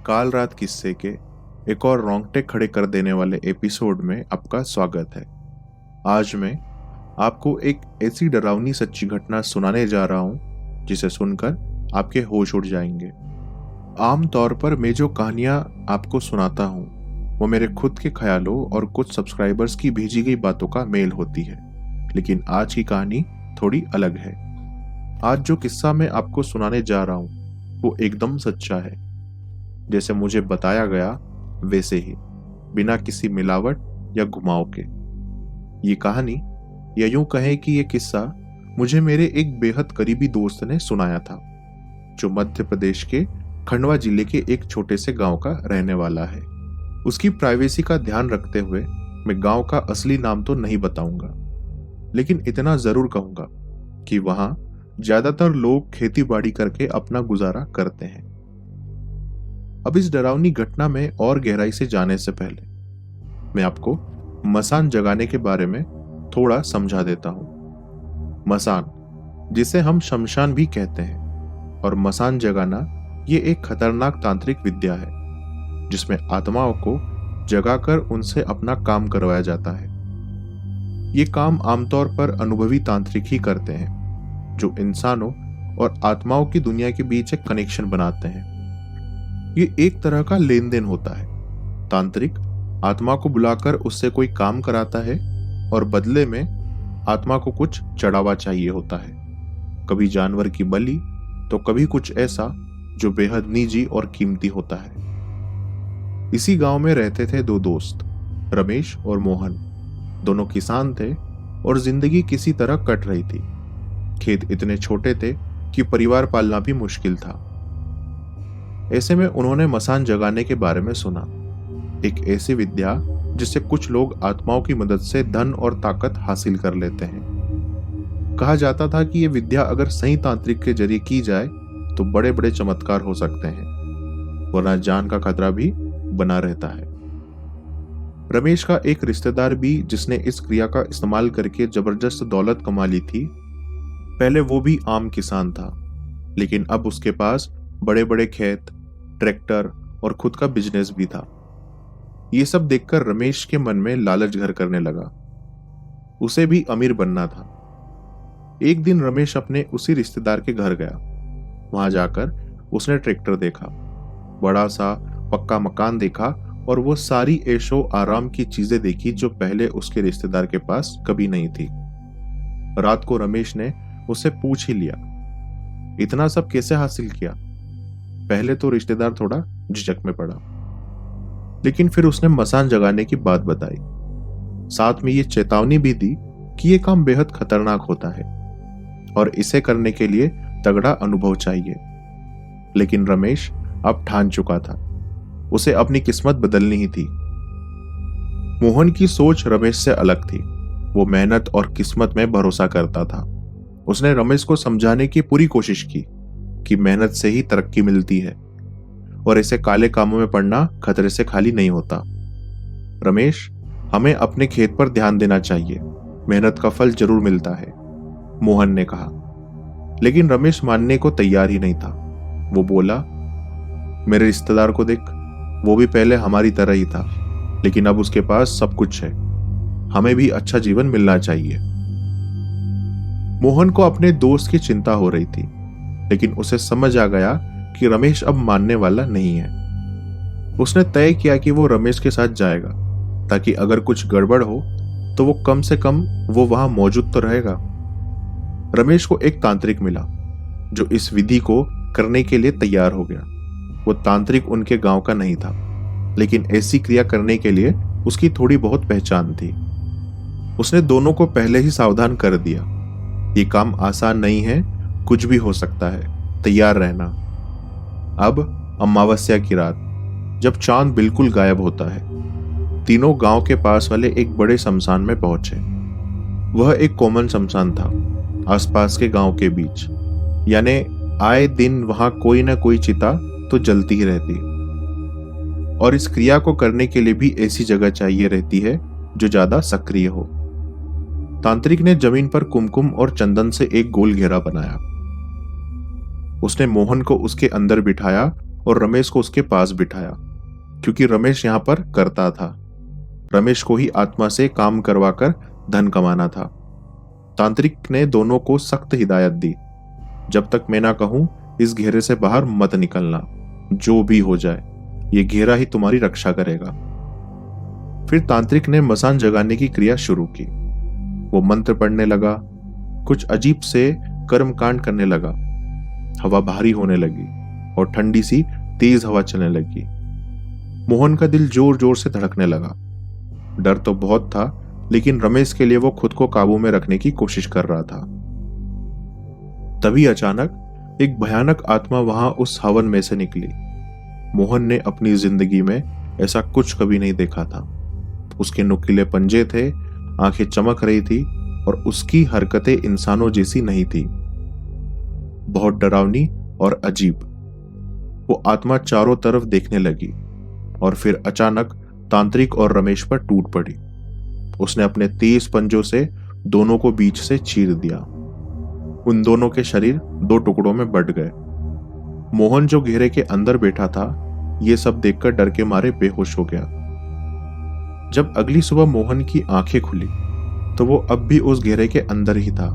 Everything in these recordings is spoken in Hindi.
काल रात किस्से के एक और रोंगटे खड़े कर देने वाले एपिसोड में आपका स्वागत है। आज मैं आपको एक ऐसी डरावनी सच्ची घटना सुनाने जा रहा हूं जिसे सुनकर आपके होश उड़ जाएंगे। आम तौर पर मैं जो कहानियां आपको सुनाता हूं वो मेरे खुद के ख्यालों और कुछ सब्सक्राइबर्स की भेजी गई बातों का मेल होती है, लेकिन आज की कहानी थोड़ी अलग है। आज जो किस्सा मैं आपको सुनाने जा रहा हूं वो एकदम सच्चा है, जैसे मुझे बताया गया वैसे ही, बिना किसी मिलावट या घुमाव के। ये कहानी, या यूं कहें कि ये किस्सा मुझे मेरे एक बेहद करीबी दोस्त ने सुनाया था, जो मध्य प्रदेश के खंडवा जिले के एक छोटे से गांव का रहने वाला है। उसकी प्राइवेसी का ध्यान रखते हुए मैं गांव का असली नाम तो नहीं बताऊंगा, लेकिन इतना जरूर कहूंगा कि वहां ज्यादातर लोग खेती बाड़ी करके अपना गुजारा करते हैं। अब इस डरावनी घटना में और गहराई से जाने से पहले मैं आपको मसान जगाने के बारे में थोड़ा समझा देता हूं। मसान, जिसे हम शमशान भी कहते हैं, और मसान जगाना ये एक खतरनाक तांत्रिक विद्या है जिसमें आत्माओं को जगाकर उनसे अपना काम करवाया जाता है। ये काम आमतौर पर अनुभवी तांत्रिक ही करते हैं, जो इंसानों और आत्माओं की दुनिया के बीच एक कनेक्शन बनाते हैं। ये एक तरह का लेन देन होता है। तांत्रिक आत्मा को बुलाकर उससे कोई काम कराता है और बदले में आत्मा को कुछ चढ़ावा चाहिए होता है, कभी जानवर की बलि तो कभी कुछ ऐसा जो बेहद निजी और कीमती होता है। इसी गांव में रहते थे दो दोस्त, रमेश और मोहन। दोनों किसान थे और जिंदगी किसी तरह कट रही थी। खेत इतने छोटे थे कि परिवार पालना भी मुश्किल था। ऐसे में उन्होंने मसान जगाने के बारे में सुना, एक ऐसी विद्या जिससे कुछ लोग आत्माओं की मदद से धन और ताकत हासिल कर लेते हैं। कहा जाता था कि यह विद्या अगर सही तांत्रिक के जरिए की जाए तो बड़े बड़े चमत्कार हो सकते हैं, वरना जान का खतरा भी बना रहता है। रमेश का एक रिश्तेदार भी, जिसने इस क्रिया का इस्तेमाल करके जबरदस्त दौलत कमा ली थी, पहले वो भी आम किसान था, लेकिन अब उसके पास बड़े बड़े खेत, ट्रैक्टर और खुद का बिजनेस भी था। ये सब देखकर रमेश के मन में लालच घर करने लगा। उसे भी अमीर बनना था। एक दिन रमेश अपने उसी रिश्तेदार के घर गया। वहां जाकर उसने ट्रैक्टर देखा, बड़ा सा पक्का मकान देखा और वो सारी ऐशो आराम की चीजें देखी जो पहले उसके रिश्तेदार के पास कभी नहीं थी। रात को रमेश ने उससे पूछ ही लिया, इतना सब कैसे हासिल किया? पहले तो रिश्तेदार थोड़ा झिझक में पड़ा, लेकिन फिर उसने मसान जगाने की बात बताई। साथ में ये चेतावनी भी दी कि ये काम बेहद खतरनाक होता है और इसे करने के लिए तगड़ा अनुभव चाहिए। लेकिन रमेश अब ठान चुका था, उसे अपनी किस्मत बदलनी ही थी। मोहन की सोच रमेश से अलग थी। वो मेहनत और किस्मत में भरोसा करता था। उसने रमेश को समझाने की पूरी कोशिश की कि मेहनत से ही तरक्की मिलती है और ऐसे काले कामों में पड़ना खतरे से खाली नहीं होता। रमेश, हमें अपने खेत पर ध्यान देना चाहिए, मेहनत का फल जरूर मिलता है, मोहन ने कहा। लेकिन रमेश मानने को तैयार ही नहीं था। वो बोला, मेरे रिश्तेदार को देख, वो भी पहले हमारी तरह ही था, लेकिन अब उसके पास सब कुछ है। हमें भी अच्छा जीवन मिलना चाहिए। मोहन को अपने दोस्त की चिंता हो रही थी, लेकिन उसे समझ आ गया कि रमेश अब मानने वाला नहीं है। उसने तय किया कि वो रमेश के साथ जाएगा, ताकि अगर कुछ गड़बड़ हो तो वो कम से कम वो वहां मौजूद तो रहेगा। रमेश को एक तांत्रिक मिला जो इस विधि को करने के लिए तैयार हो गया। वो तांत्रिक उनके गांव का नहीं था, लेकिन ऐसी क्रिया करने के लिए उसकी थोड़ी बहुत पहचान थी। उसने दोनों को पहले ही सावधान कर दिया, ये काम आसान नहीं है, कुछ भी हो सकता है, तैयार रहना। अब अमावस्या की रात, जब चांद बिल्कुल गायब होता है, तीनों गांव के पास वाले एक बड़े शमशान में पहुंचे। वह एक कॉमन शमशान था, आसपास के गांव के बीच, यानी आए दिन वहां कोई ना कोई चिता तो जलती ही रहती। और इस क्रिया को करने के लिए भी ऐसी जगह चाहिए रहती है जो ज्यादा सक्रिय हो। तांत्रिक ने जमीन पर कुमकुम और चंदन से एक गोल घेरा बनाया। उसने मोहन को उसके अंदर बिठाया और रमेश को उसके पास बिठाया, क्योंकि रमेश यहाँ पर करता था। रमेश को ही आत्मा से काम करवाकर धन कमाना था। तांत्रिक ने दोनों को सख्त हिदायत दी, जब तक मैं ना कहूं इस घेरे से बाहर मत निकलना। जो भी हो जाए, ये घेरा ही तुम्हारी रक्षा करेगा। फिर तांत्रिक ने मसान जगाने की क्रिया शुरू की। वो मंत्र पढ़ने लगा, कुछ अजीब से कर्मकांड करने लगा। हवा भारी होने लगी और ठंडी सी तेज हवा चलने लगी। मोहन का दिल जोर जोर से धड़कने लगा। डर तो बहुत था, लेकिन रमेश के लिए वो खुद को काबू में रखने की कोशिश कर रहा था। तभी अचानक एक भयानक आत्मा वहां उस हवन में से निकली। मोहन ने अपनी जिंदगी में ऐसा कुछ कभी नहीं देखा था। उसके नुकीले पंजे थे, आंखें चमक रही थी और उसकी हरकतें इंसानों जैसी नहीं थी, बहुत डरावनी और अजीब। वो आत्मा चारों तरफ देखने लगी और फिर अचानक तांत्रिक और रमेश पर टूट पड़ी। उसने अपने तेज पंजों से दोनों को बीच से चीर दिया। उन दोनों के शरीर दो टुकड़ों में बंट गए। मोहन जो घेरे के अंदर बैठा था, ये सब देखकर डर के मारे बेहोश हो गया। जब अगली सुबह मोहन की आंखें खुली तो वो अब भी उस घेरे के अंदर ही था।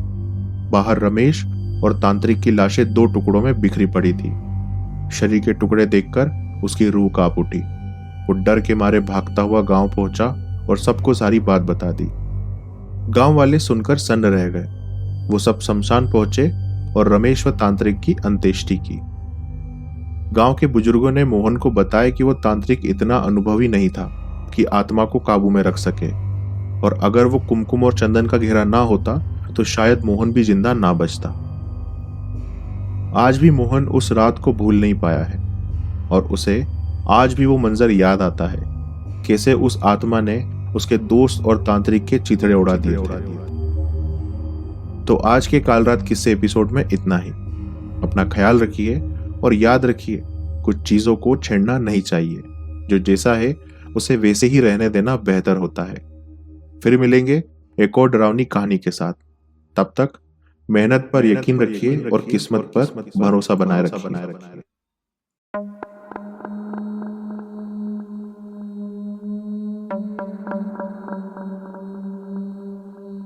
बाहर रमेश और तांत्रिक की लाशें दो टुकड़ों में बिखरी पड़ी थी। शरीर के टुकड़े देखकर उसकी रूह कांप उठी। वो डर के मारे भागता हुआ गांव पहुंचा और सबको सारी बात बता दी। गांव वाले सुनकर सन्न रह गए। वो सब शमशान पहुंचे और रमेश व तांत्रिक की अंत्येष्टि की। गांव के बुजुर्गों ने मोहन को बताया कि वो तांत्रिक इतना अनुभवी नहीं था कि आत्मा को काबू में रख सके, और अगर वो कुमकुम और चंदन का घेरा ना होता तो शायद मोहन भी जिंदा ना बचता। आज भी मोहन उस रात को भूल नहीं पाया है और उसे आज भी वो मंजर याद आता है, कैसे उस आत्मा ने उसके दोस्त और तांत्रिक के चिथड़े उड़ा दिए। तो आज के काल रात किस्से एपिसोड में इतना ही। अपना ख्याल रखिए और याद रखिए, कुछ चीजों को छेड़ना नहीं चाहिए। जो जैसा है उसे वैसे ही रहने देना बेहतर होता है। फिर मिलेंगे एक और डरावनी कहानी के साथ। तब तक मेहनत पर यकीन रखिए और किस्मत पर भरोसा बनाए रखिए।